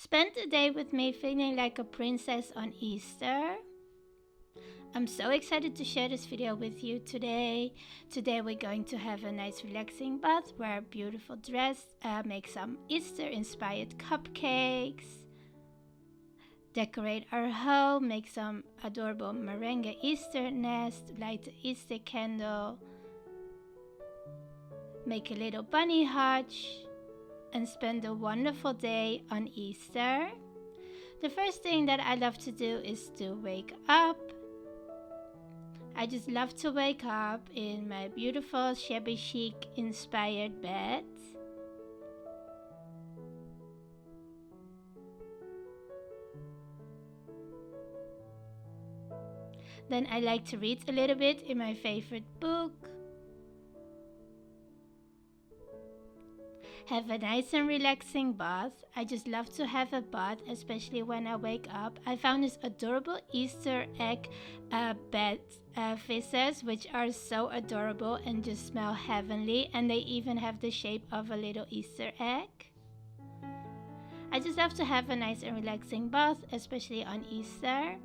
Spend the day with me feeling like a princess on Easter. I'm so excited to share this video with you today. Today we're going to have a nice relaxing bath, wear a beautiful dress, make some Easter inspired cupcakes, decorate our home, make some adorable meringue Easter nest, light the Easter candle, make a little bunny hutch, and spend a wonderful day on Easter. The first thing that I love to do is to wake up. I just love to wake up in my beautiful shabby chic inspired bed. Then I like to read a little bit in my favorite book. Have a nice and relaxing bath. I just love to have a bath, especially when I wake up. I found this adorable Easter egg bed fizzers, which are so adorable and just smell heavenly, and they even have the shape of a little Easter egg. I just love to have a nice and relaxing bath, especially on Easter.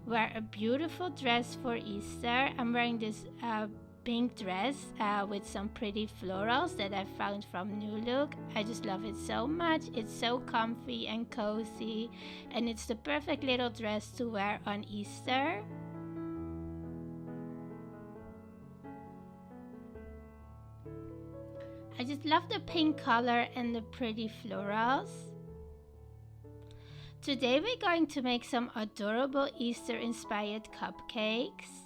Wear a beautiful dress for Easter. I'm wearing this pink dress with some pretty florals that I found from New Look. I just love it so much. It's so comfy and cozy, and it's the perfect little dress to wear on Easter. I just love the pink color and the pretty florals. Today we're going to make some adorable Easter inspired cupcakes.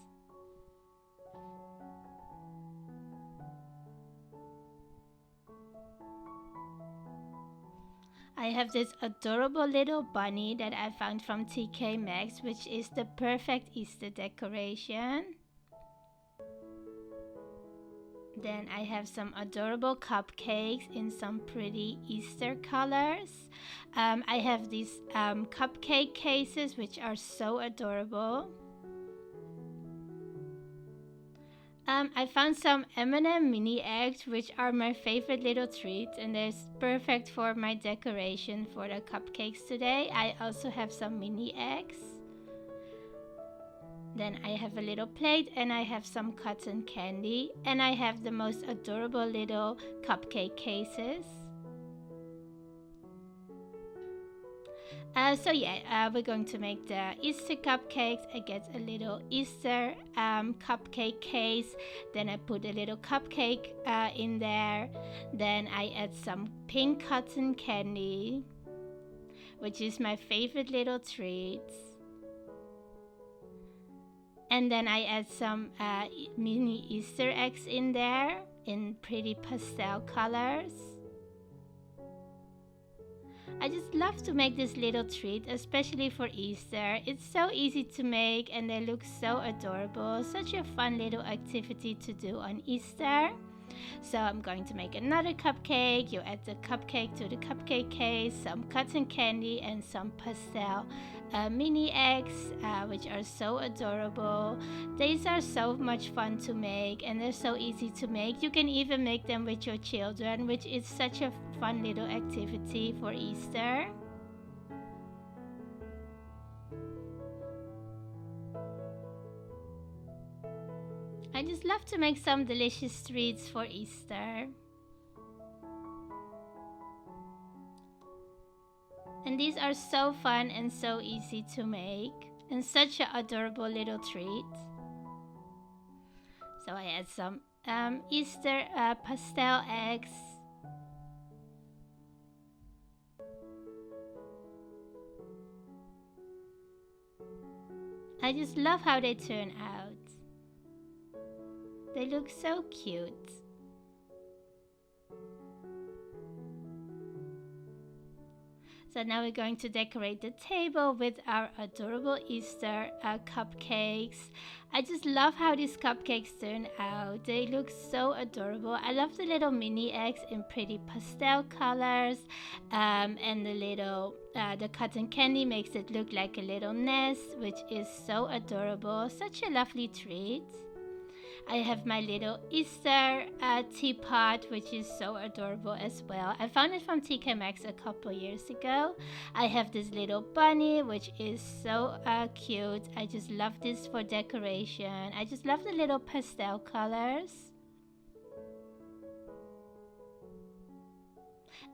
I have this adorable little bunny that I found from TK Maxx, which is the perfect Easter decoration. Then I have some adorable cupcakes in some pretty Easter colors. I have these cupcake cases, which are so adorable. I found some M&M mini eggs, which are my favorite little treats, and they're perfect for my decoration for the cupcakes today. I also have some mini eggs. Then I have a little plate, and I have some cotton candy, and I have the most adorable little cupcake cases. We're going to make the Easter cupcakes. I get a little Easter cupcake case. Then I put a little cupcake in there. Then I add some pink cotton candy, which is my favorite little treat. And then I add some mini Easter eggs in there in pretty pastel colors. I just love to make this little treat, especially for Easter. It's so easy to make and they look so adorable. Such a fun little activity to do on Easter. So I'm going to make another cupcake. You add the cupcake to the cupcake case, some cotton candy, and some pastel mini eggs, which are so adorable. These are so much fun to make, and they're so easy to make. You can even make them with your children, which is such a fun little activity for Easter. I just love to make some delicious treats for Easter. And these are so fun and so easy to make, and such an adorable little treat. So I add some Easter pastel eggs. I just love how they turn out. They look so cute. So now we're going to decorate the table with our adorable Easter cupcakes. I just love how these cupcakes turn out. They look so adorable. I love the little mini eggs in pretty pastel colors, and the cotton candy makes it look like a little nest, which is so adorable. Such a lovely treat. I have my little Easter teapot, which is so adorable as well. I found it from TK Maxx a couple years ago. I have this little bunny, which is so cute. I just love this for decoration. I just love the little pastel colors.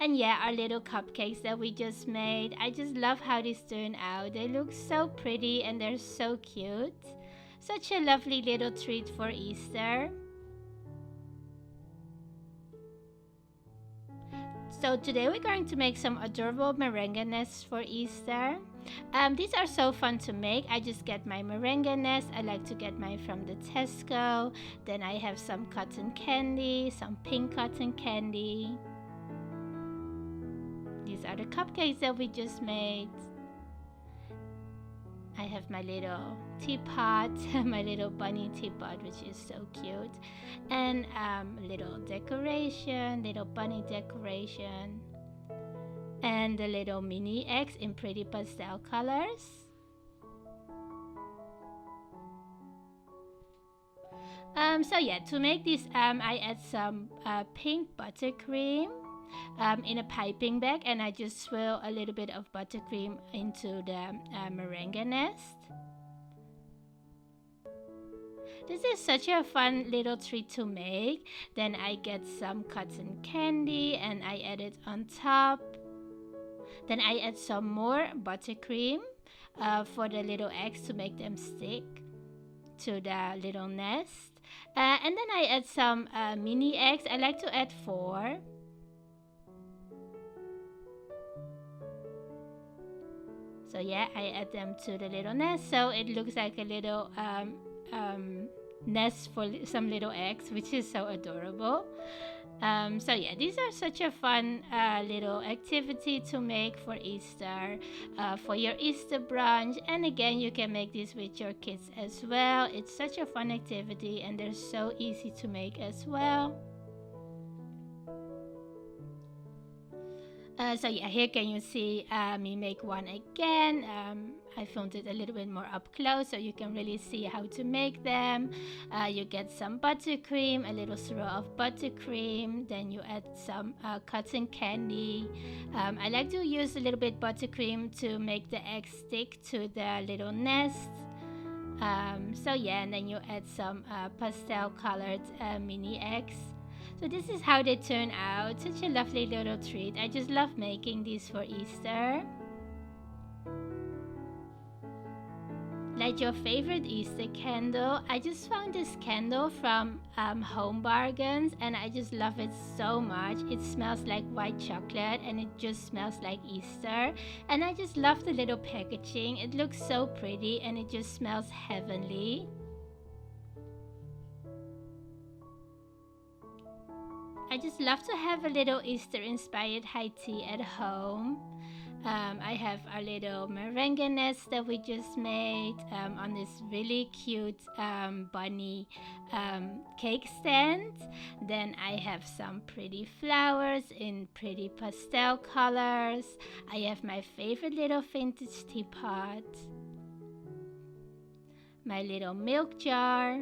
And yeah, our little cupcakes that we just made. I just love how these turn out. They look so pretty and they're so cute. Such a lovely little treat for Easter. So today we're going to make some adorable meringue nests for Easter. These are so fun to make. I just get my meringue nest. I like to get mine from the Tesco. Then I have some cotton candy, some pink cotton candy. These are the cupcakes that we just made. I have my little teapot, my little bunny teapot, which is so cute. And little decoration, little bunny decoration. And the little mini eggs in pretty pastel colors. So yeah, to make this, I add some pink buttercream in a piping bag, and I just swirl a little bit of buttercream into the meringue nest. This is such a fun little treat to make. Then I get some cotton candy and I add it on top. Then I add some more buttercream for the little eggs to make them stick to the little nest. And then I add some mini eggs. I like to add 4. So yeah, I add them to the little nest, so it looks like a little nest for some little eggs, which is so adorable. So yeah, these are such a fun little activity to make for Easter, for your Easter brunch. And again, you can make this with your kids as well. It's such a fun activity and they're so easy to make as well. So yeah, here can you see me make one again. I filmed it a little bit more up close so you can really see how to make them. You get some buttercream, a little swirl of buttercream, then you add some cotton candy. I like to use a little bit buttercream to make the eggs stick to the little nest. So yeah, and then you add some pastel colored mini eggs. So this is how they turn out. Such a lovely little treat. I just love making these for Easter. Light your favorite Easter candle. I just found this candle from Home Bargains and I just love it so much. It smells like white chocolate and it just smells like Easter. And I just love the little packaging. It looks so pretty and it just smells heavenly. I just love to have a little Easter inspired high tea at home. I have our little meringue nest that we just made on this really cute bunny cake stand. Then I have some pretty flowers in pretty pastel colors. I have my favorite little vintage teapot, my little milk jar,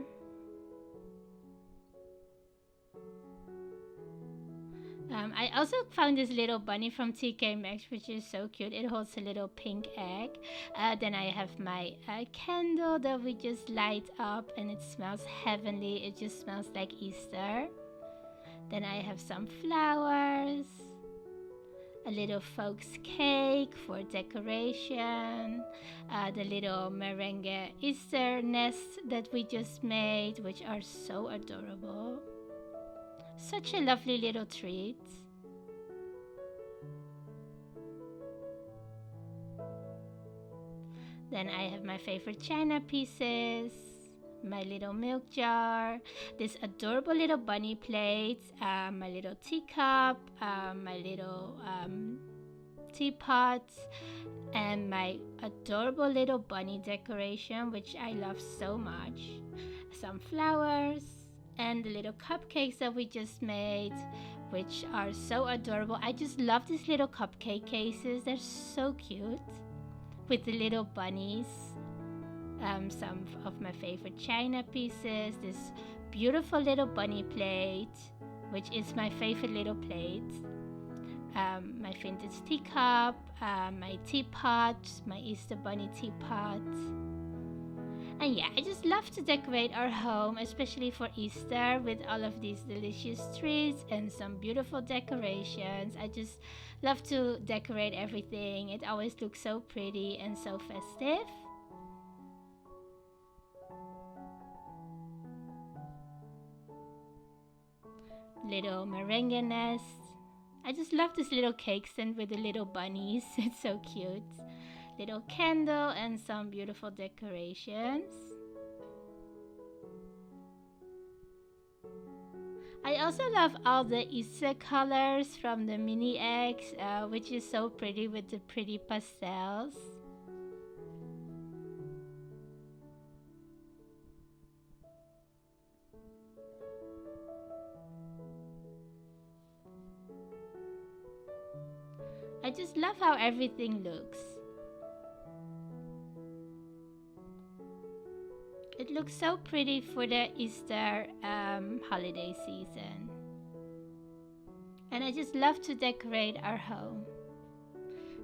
I also found this little bunny from TK Maxx, which is so cute. It holds a little pink egg. Then I have my candle that we just light up and it smells heavenly. It just smells like Easter. Then I have some flowers, a little folks cake for decoration, the little meringue Easter nest that we just made, which are so adorable. Such a lovely little treat. Then I have my favorite china pieces, my little milk jar, this adorable little bunny plate, my little teacup, my little teapot, and my adorable little bunny decoration, which I love so much. Some flowers, and the little cupcakes that we just made, which are so adorable. I just love these little cupcake cases. They're so cute with the little bunnies. Some of my favorite china pieces, this beautiful little bunny plate, which is my favorite little plate. My vintage teacup, my teapot, my Easter bunny teapot. And yeah, I just love to decorate our home, especially for Easter, with all of these delicious treats and some beautiful decorations. I just love to decorate everything. It always looks so pretty and so festive. Little meringue nest. I just love this little cake stand with the little bunnies. It's so cute. Little candle and some beautiful decorations. I also love all the Easter colors from the mini eggs, which is so pretty with the pretty pastels. I just love how everything looks. It looks so pretty for the Easter holiday season. And I just love to decorate our home,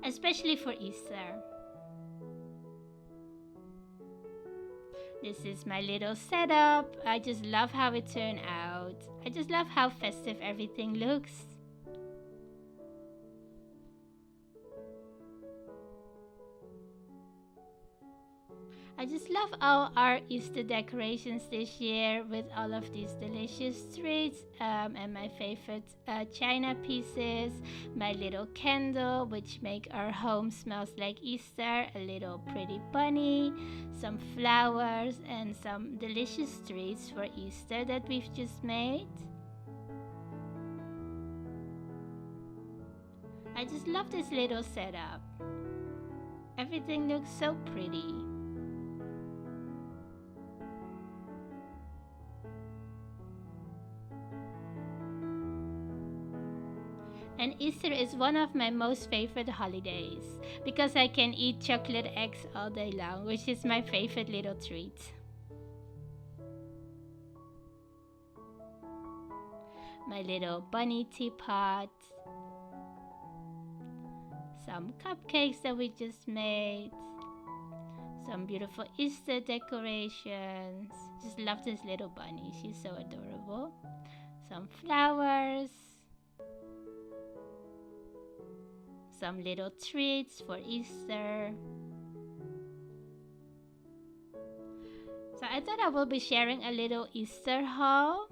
especially for Easter. This is my little setup. I just love how it turned out. I just love how festive everything looks. I just love all our Easter decorations this year with all of these delicious treats and my favorite china pieces, my little candle which make our home smells like Easter, a little pretty bunny, some flowers and some delicious treats for Easter that we've just made. I just love this little setup. Everything looks so pretty. And Easter is one of my most favorite holidays because I can eat chocolate eggs all day long, which is my favorite little treat. My little bunny teapot. Some cupcakes that we just made. Some beautiful Easter decorations. Just love this little bunny. She's so adorable. Some flowers. Some little treats for Easter. So I thought I will be sharing a little Easter haul.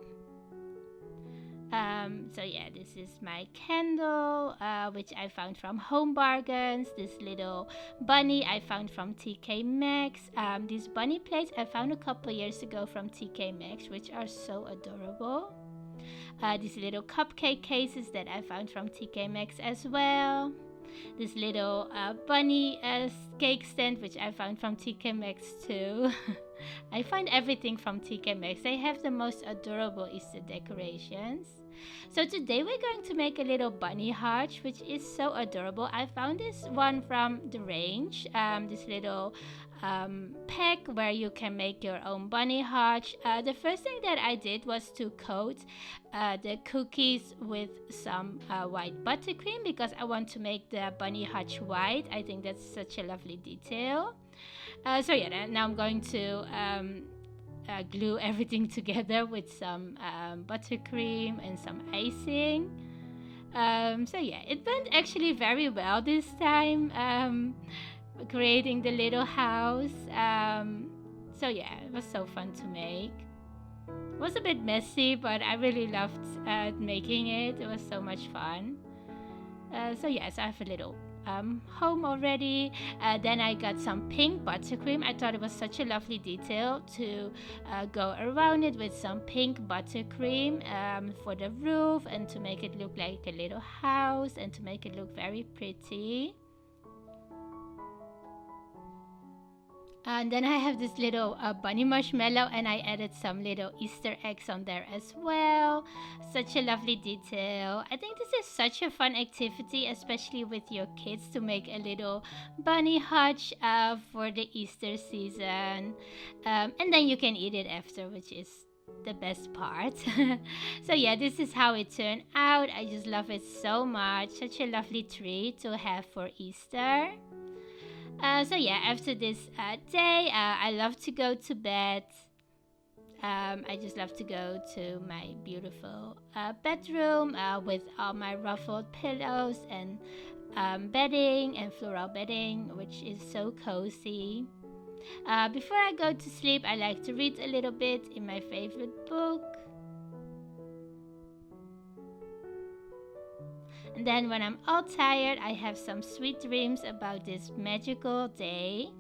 So yeah, this is my candle, which I found from Home Bargains. This little bunny I found from TK Maxx. These bunny plates I found a couple years ago from TK Maxx, which are so adorable. These little cupcake cases that I found from TK Maxx as well. This little bunny cake stand which I found from TK Maxx too. I find everything from TK Maxx. They have the most adorable Easter decorations. So today we're going to make a little bunny heart, which is so adorable. I found this one from the range, this little pack where you can make your own bunny heart. The first thing that I did was to coat the cookies with some white buttercream because I want to make the bunny heart white. I think that's such a lovely detail. So yeah, now I'm going to glue everything together with some buttercream and some icing. So yeah, it went actually very well this time, creating the little house. So yeah, it was so fun to make. It was a bit messy, but I really loved making it. It was so much fun. So yes, I have a little home already. Then I got some pink buttercream. I thought it was such a lovely detail to go around it with some pink buttercream for the roof and to make it look like a little house and to make it look very pretty. And then I have this little bunny marshmallow and I added some little Easter eggs on there as well. Such a lovely detail. I think this is such a fun activity, especially with your kids, to make a little bunny hutch for the Easter season. And then you can eat it after, which is the best part. So yeah, this is how it turned out. I just love it so much. Such a lovely treat to have for Easter. So yeah, after this day, I love to go to bed. I just love to go to my beautiful bedroom with all my ruffled pillows and bedding and floral bedding, which is so cozy. Before I go to sleep, I like to read a little bit in my favorite book. And then when I'm all tired, I have some sweet dreams about this magical day.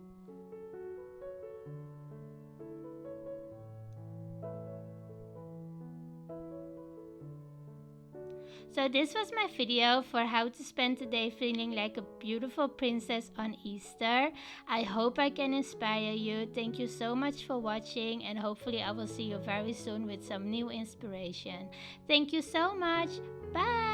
So this was my video for how to spend the day feeling like a beautiful princess on Easter. I hope I can inspire you. Thank you so much for watching, and hopefully I will see you very soon with some new inspiration. Thank you so much. Bye!